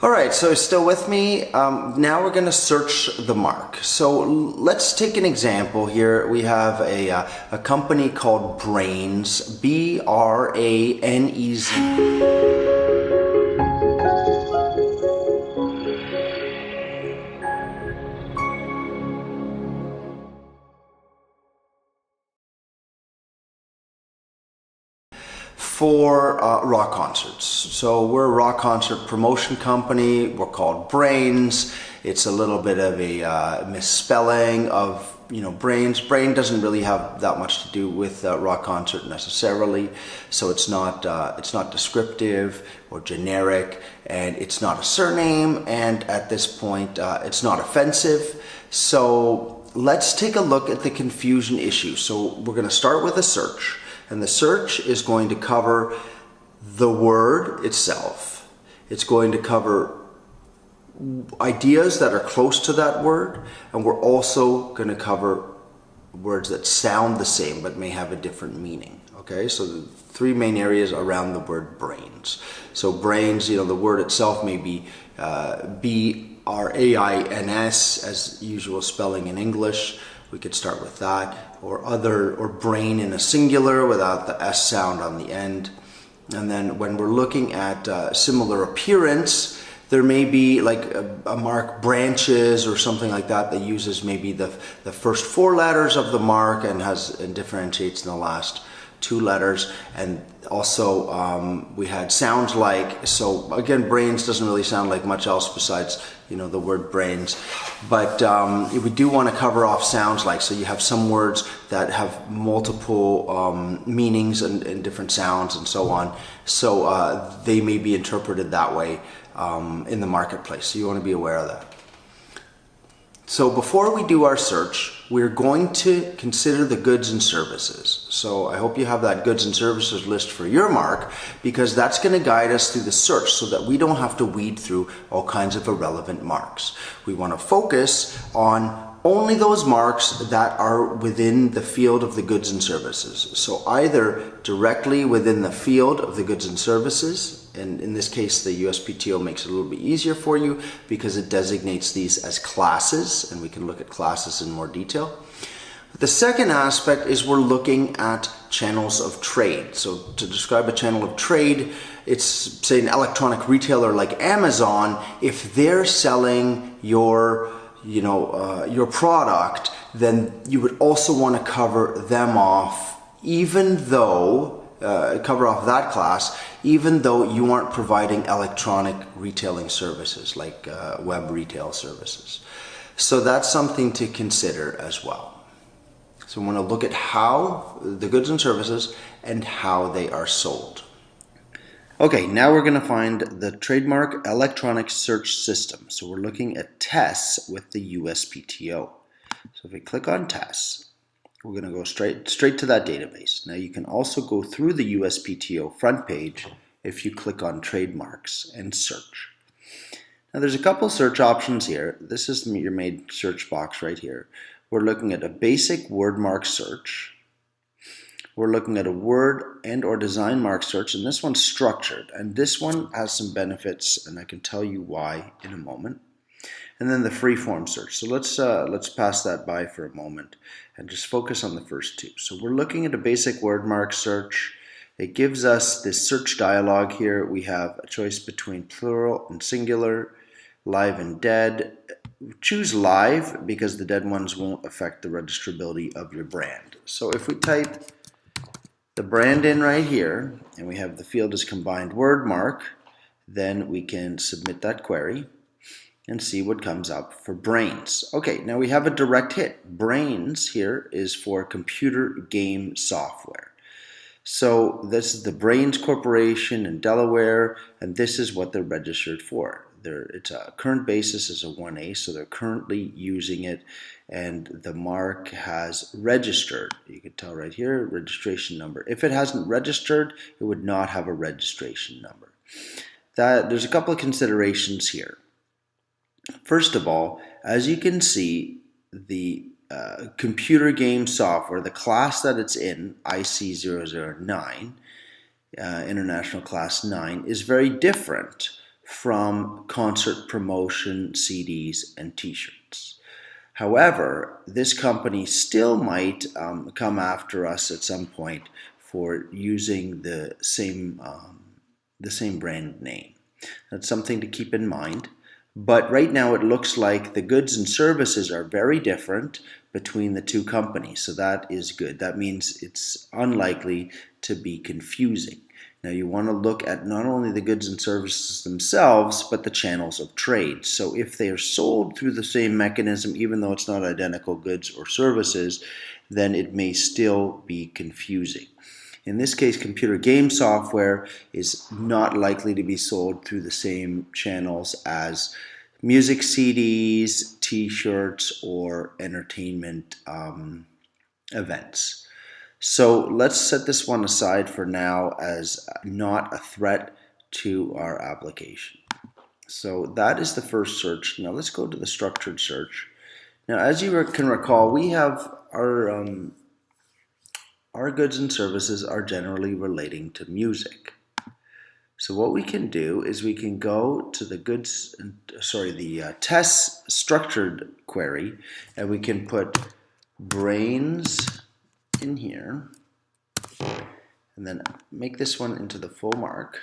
All right, so still with me? Now we're going to search the mark. So let's take an example here. We have a company called Brains, B-R-A-N-E-Z. For rock concerts. So we're a rock concert promotion company. We're called Brains. It's a little bit of a misspelling of, brains. Brain doesn't really have that much to do with rock concert necessarily. So it's not descriptive or generic, and it's not a surname. And at this point, it's not offensive. So let's take a look at the confusion issue. So we're going to start with a search. And the search is going to cover the word itself. It's going to cover ideas that are close to that word. And we're also going to cover words that sound the same but may have a different meaning. Okay, so the three main areas around the word brains. So brains, the word itself may be B-R-A-I-N-S as usual spelling in English. We could start with that, or brain in a singular without the S sound on the end. And then when we're looking at similar appearance, there may be like a mark branches or something like that that uses maybe the first four letters of the mark and differentiates in the last two letters. And also we had sounds like, so again, brains doesn't really sound like much else besides the word brains, but we do want to cover off sounds like. So you have some words that have multiple meanings and different sounds and so on, so they may be interpreted that way in the marketplace, so you want to be aware of that. So before we do our search, we're going to consider the goods and services. So I hope you have that goods and services list for your mark, because that's going to guide us through the search so that we don't have to weed through all kinds of irrelevant marks. We want to focus on only those marks that are within the field of the goods and services. So either directly within the field of the goods and services, and in this case the USPTO makes it a little bit easier for you because it designates these as classes, and we can look at classes in more detail. The second aspect is we're looking at channels of trade. So to describe a channel of trade, it's say an electronic retailer like Amazon. If they're selling your product, then you would also want to cover them off, cover off that class, even though you aren't providing electronic retailing services like web retail services. So that's something to consider as well. So we want to look at how the goods and services and how they are sold. Okay, now we're going to find the Trademark Electronic Search System. So we're looking at tests with the USPTO. So if we click on tests, we're going to go straight to that database. Now you can also go through the USPTO front page if you click on trademarks and search. Now there's a couple search options here. This is your main search box right here. We're looking at a basic word mark search. We're looking at a word and or design mark search, and this one's structured, and this one has some benefits, and I can tell you why in a moment. And then the free form search. So let's pass that by for a moment and just focus on the first two. So we're looking at a basic word mark search. It gives us this search dialog here. We have a choice between plural and singular, live and dead. Choose live because the dead ones won't affect the registrability of your brand. So if we type the brand in right here, and we have the field as combined word mark, then we can submit that query and see what comes up for Brains. Okay, now we have a direct hit. Brains here is for computer game software. So this is the Brains Corporation in Delaware, and this is what they're registered for. Its current basis is a 1A, so they're currently using it, and the mark has registered. You can tell right here, registration number. If it hasn't registered, it would not have a registration number. There's a couple of considerations here. First of all, as you can see, the computer game software, the class that it's in, IC009, International Class 9, is very different from concert promotion CDs and t-shirts. However, this company still might come after us at some point for using the same brand name. That's something to keep in mind. But right now it looks like the goods and services are very different between the two companies. So that is good. That means it's unlikely to be confusing. Now you want to look at not only the goods and services themselves, but the channels of trade. So if they are sold through the same mechanism, even though it's not identical goods or services, then it may still be confusing. In this case, computer game software is not likely to be sold through the same channels as music CDs, t-shirts, or entertainment events. So let's set this one aside for now as not a threat to our application. So that is the first search. Now let's go to the structured search. Now, as you can recall, we have our goods and services are generally relating to music. So what we can do is we can go to the test structured query, and we can put brains in here, and then make this one into the full mark.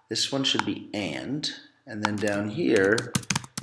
This one should be and then down here,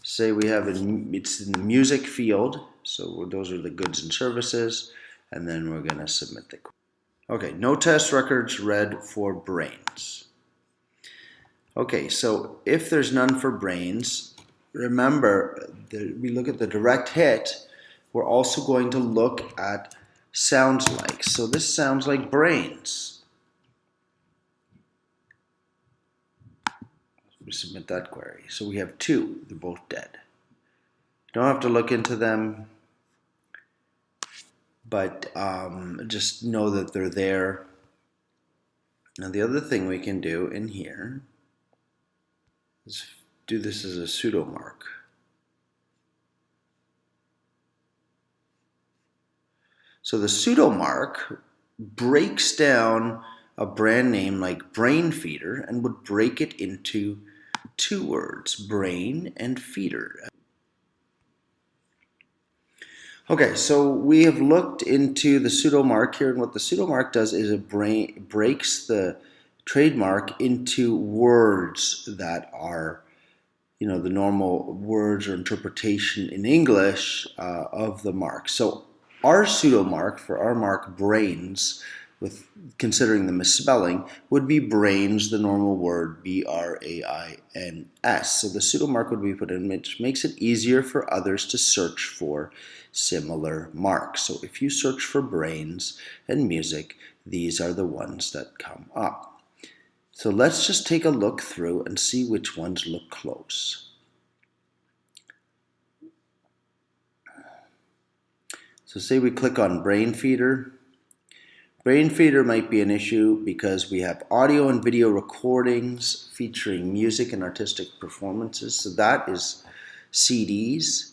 say we have it's in the music field, so those are the goods and services, and then we're going to submit the query. Okay, no test records read for brains. Okay, so if there's none for brains, remember that we look at the direct hit, we're also going to look at sounds like. So this sounds like brains. We submit that query. So we have two, they're both dead. You don't have to look into them, but just know that they're there. Now the other thing we can do in here is do this as a pseudo mark. So the pseudo mark breaks down a brand name like brain feeder and would break it into two words, brain and feeder. Okay, so we have looked into the pseudo mark here, and what the pseudo mark does is it breaks the trademark into words that are, the normal words or interpretation in English of the mark. So our pseudo mark for our mark brains, with considering the misspelling, would be brains, the normal word B-R-A-I-N-S. So the pseudo mark would be put in, which makes it easier for others to search for similar marks. So if you search for brains and music, these are the ones that come up. So let's just take a look through and see which ones look close. So say we click on brain feeder. Brain feeder might be an issue because we have audio and video recordings featuring music and artistic performances. So that is CDs.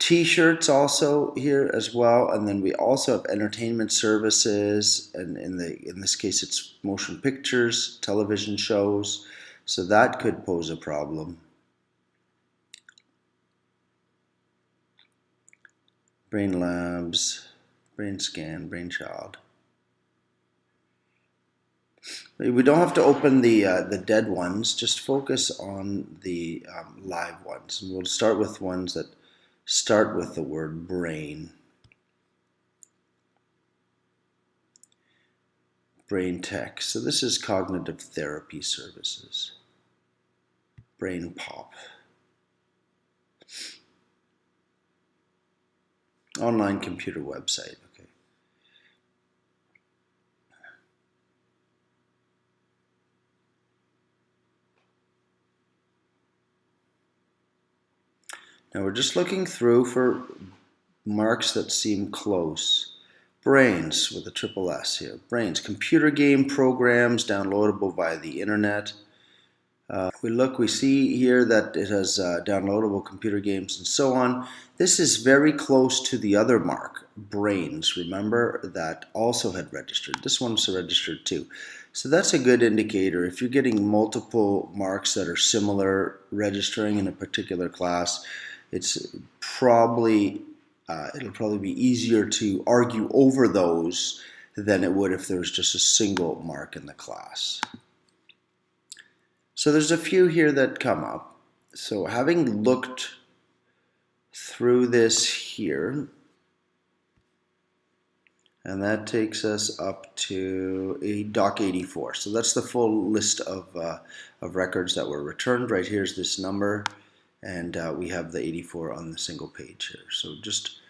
T-shirts also here as well, and then we also have entertainment services, and in this case it's motion pictures, television shows, so that could pose a problem. Brain labs, brain scan, brainchild. We don't have to open the dead ones, just focus on the live ones, and we'll start with ones that start with the word brain. Brain tech. So this is cognitive therapy services. Brain pop. Online computer website. Okay. Now we're just looking through for marks that seem close. Brains with a triple S here. Brains, computer game programs downloadable via the internet. We see here that it has downloadable computer games and so on. This is very close to the other mark, brains. Remember, that also had registered. This one's registered too. So that's a good indicator. If you're getting multiple marks that are similar registering in a particular class, it's probably it'll probably be easier to argue over those than it would if there was just a single mark in the class. So there's a few here that come up. So having looked through this here, and that takes us up to Doc 84. So that's the full list of records that were returned. Right here's this number, and we have the 84 on the single page here. So just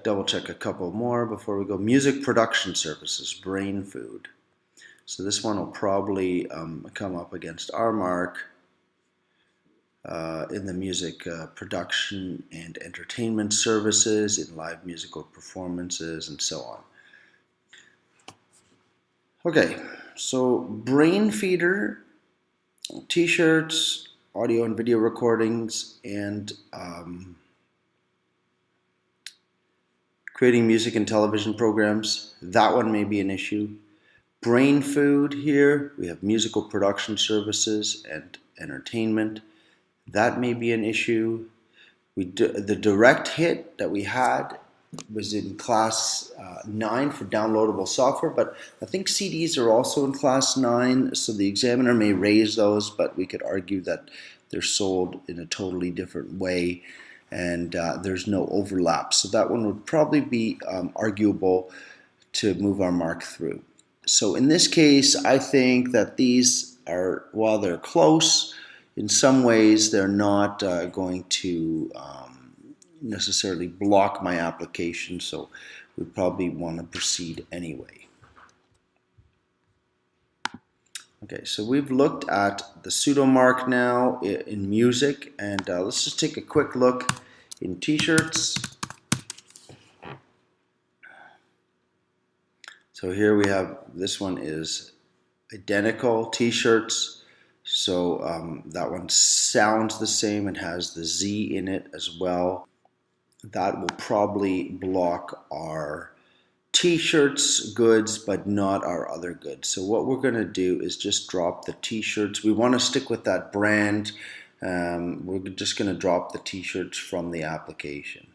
double check a couple more before we go. Music production services, brain food. So this one will probably come up against our mark in the music production and entertainment services, in live musical performances, and so on. Okay, so brain feeder, t-shirts, audio and video recordings, and creating music and television programs. That one may be an issue. Brain food here, we have musical production services and entertainment. That may be an issue. The direct hit that we had was in class 9 for downloadable software, but I think CDs are also in class 9, so the examiner may raise those, but we could argue that they're sold in a totally different way, and there's no overlap. So that one would probably be arguable to move our mark through. So in this case, I think that these are, while they're close, in some ways they're not going to necessarily block my application, so we probably want to proceed anyway. Okay, so we've looked at the pseudo mark now in music, and let's just take a quick look in t-shirts. So here we have, this one is identical, t-shirts. So that one sounds the same and has the Z in it as well. That will probably block our t-shirts goods, but not our other goods. So what we're going to do is just drop the t-shirts. We want to stick with that brand. We're just going to drop the t-shirts from the application.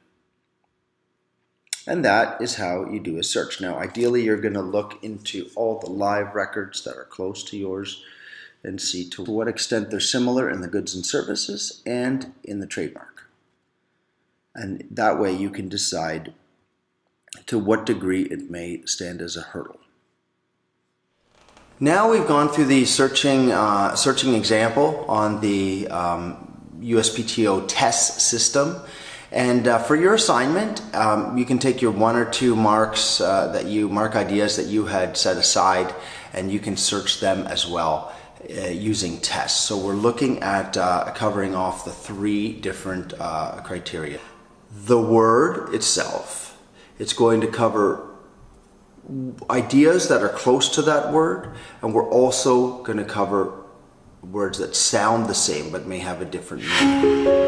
And that is how you do a search. Now, ideally, you're going to look into all the live records that are close to yours and see to what extent they're similar in the goods and services and in the trademark. And that way you can decide to what degree it may stand as a hurdle. Now we've gone through the searching example on the USPTO test system. And for your assignment, you can take your 1 or 2 marks mark ideas that you had set aside, and you can search them as well using tests. So we're looking at covering off the 3 different criteria. The word itself, it's going to cover ideas that are close to that word, and we're also going to cover words that sound the same but may have a different meaning.